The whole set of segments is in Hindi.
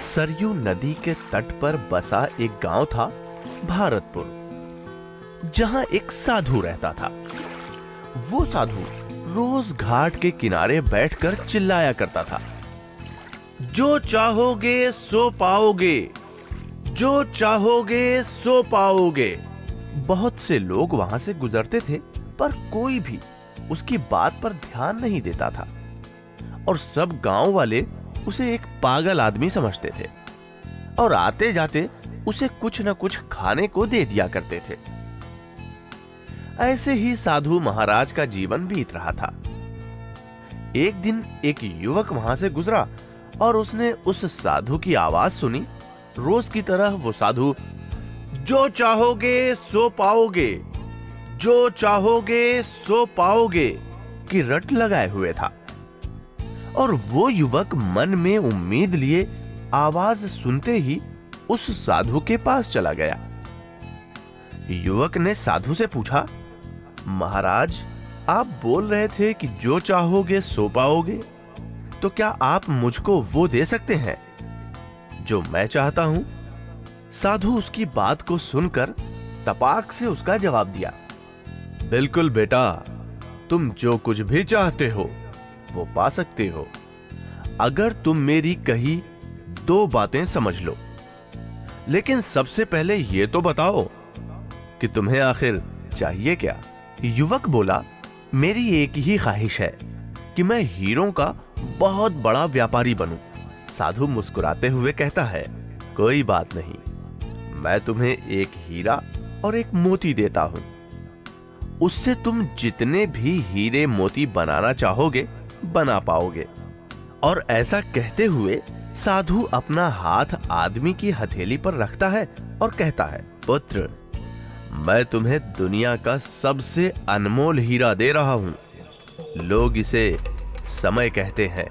सरयू नदी के तट पर बसा एक गांव था भारतपुर, जहां एक साधु रहता था। वो साधु रोज घाट के किनारे बैठकर चिल्लाया करता था, जो चाहोगे सो पाओगे, जो चाहोगे सो पाओगे। बहुत से लोग वहां से गुजरते थे, पर कोई भी उसकी बात पर ध्यान नहीं देता था और सब गांव वाले उसे एक पागल आदमी समझते थे और आते जाते उसे कुछ न कुछ खाने को दे दिया करते थे। ऐसे ही साधु महाराज का जीवन बीत रहा था। एक दिन एक युवक वहां से गुजरा और उसने उस साधु की आवाज सुनी। रोज की तरह वो साधु जो चाहोगे सो पाओगे, जो चाहोगे सो पाओगे की रट लगाए हुए था और वो युवक मन में उम्मीद लिए आवाज सुनते ही उस साधु के पास चला गया। युवक ने साधु से पूछा, महाराज, आप बोल रहे थे कि जो चाहोगे सो पाओगे, तो क्या आप मुझको वो दे सकते हैं जो मैं चाहता हूं? साधु उसकी बात को सुनकर तपाक से उसका जवाब दिया, बिल्कुल बेटा, तुम जो कुछ भी चाहते हो वो पा सकते हो, अगर तुम मेरी कही दो बातें समझ लो। लेकिन सबसे पहले ये तो बताओ कि तुम्हें आखिर चाहिए क्या? युवक बोला, मेरी एक ही ख्वाहिश है कि मैं हीरों का बहुत बड़ा व्यापारी बनूं। साधु मुस्कुराते हुए कहता है, कोई बात नहीं, मैं तुम्हें एक हीरा और एक मोती देता हूं। उससे तुम जितने भी हीरे मोती बनाना चाहोगे बना पाओगे। और ऐसा कहते हुए साधु अपना हाथ आदमी की हथेली पर रखता है और कहता है, पुत्र, मैं तुम्हें दुनिया का सबसे अनमोल हीरा दे रहा हूं। लोग इसे समय कहते हैं।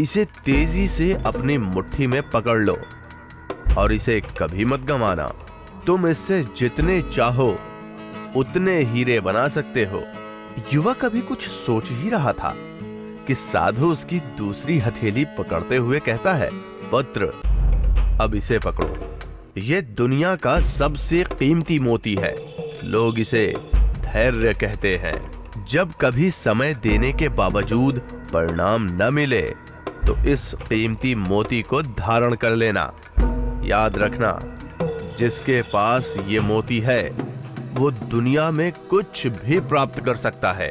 इसे तेजी से अपनी मुट्ठी में पकड़ लो और इसे कभी मत गंवाना। तुम इससे जितने चाहो उतने हीरे बना सकते हो। युवक अभी कुछ सोच ही रहा था कि साधु उसकी दूसरी हथेली पकड़ते हुए कहता है, पुत्र, अब इसे पकड़ो। ये दुनिया का सबसे कीमती मोती है। लोग इसे धैर्य कहते हैं। जब कभी समय देने के बावजूद परिणाम न मिले तो इस कीमती मोती को धारण कर लेना। याद रखना, जिसके पास ये मोती है वो दुनिया में कुछ भी प्राप्त कर सकता है।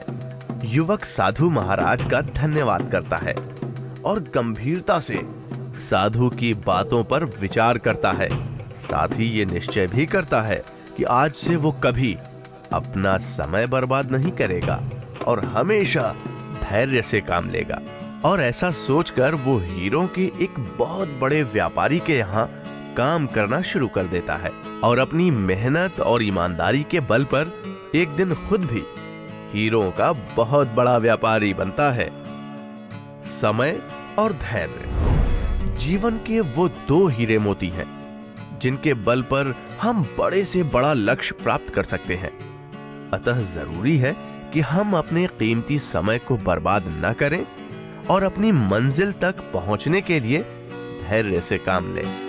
युवक साधु महाराज का धन्यवाद करता है और गंभीरता से साधु की बातों पर विचार करता है। साथ ही ये निश्चय भी करता है कि आज से वो कभी अपना समय बर्बाद नहीं करेगा और हमेशा धैर्य से काम लेगा। और ऐसा सोचकर वो हीरों के एक बहुत बड़े व्यापारी के यहाँ काम करना शुरू कर देता है और अपनी मेहनत और ईमानदारी के बल पर एक दिन खुद भी हीरों का बहुत बड़ा व्यापारी बनता है। समय और धैर्य जीवन के वो दो हीरे मोती हैं जिनके बल पर हम बड़े से बड़ा लक्ष्य प्राप्त कर सकते हैं। अतः जरूरी है कि हम अपने कीमती समय को बर्बाद न करें और अपनी मंजिल तक पहुंचने के लिए धैर्य से काम लें।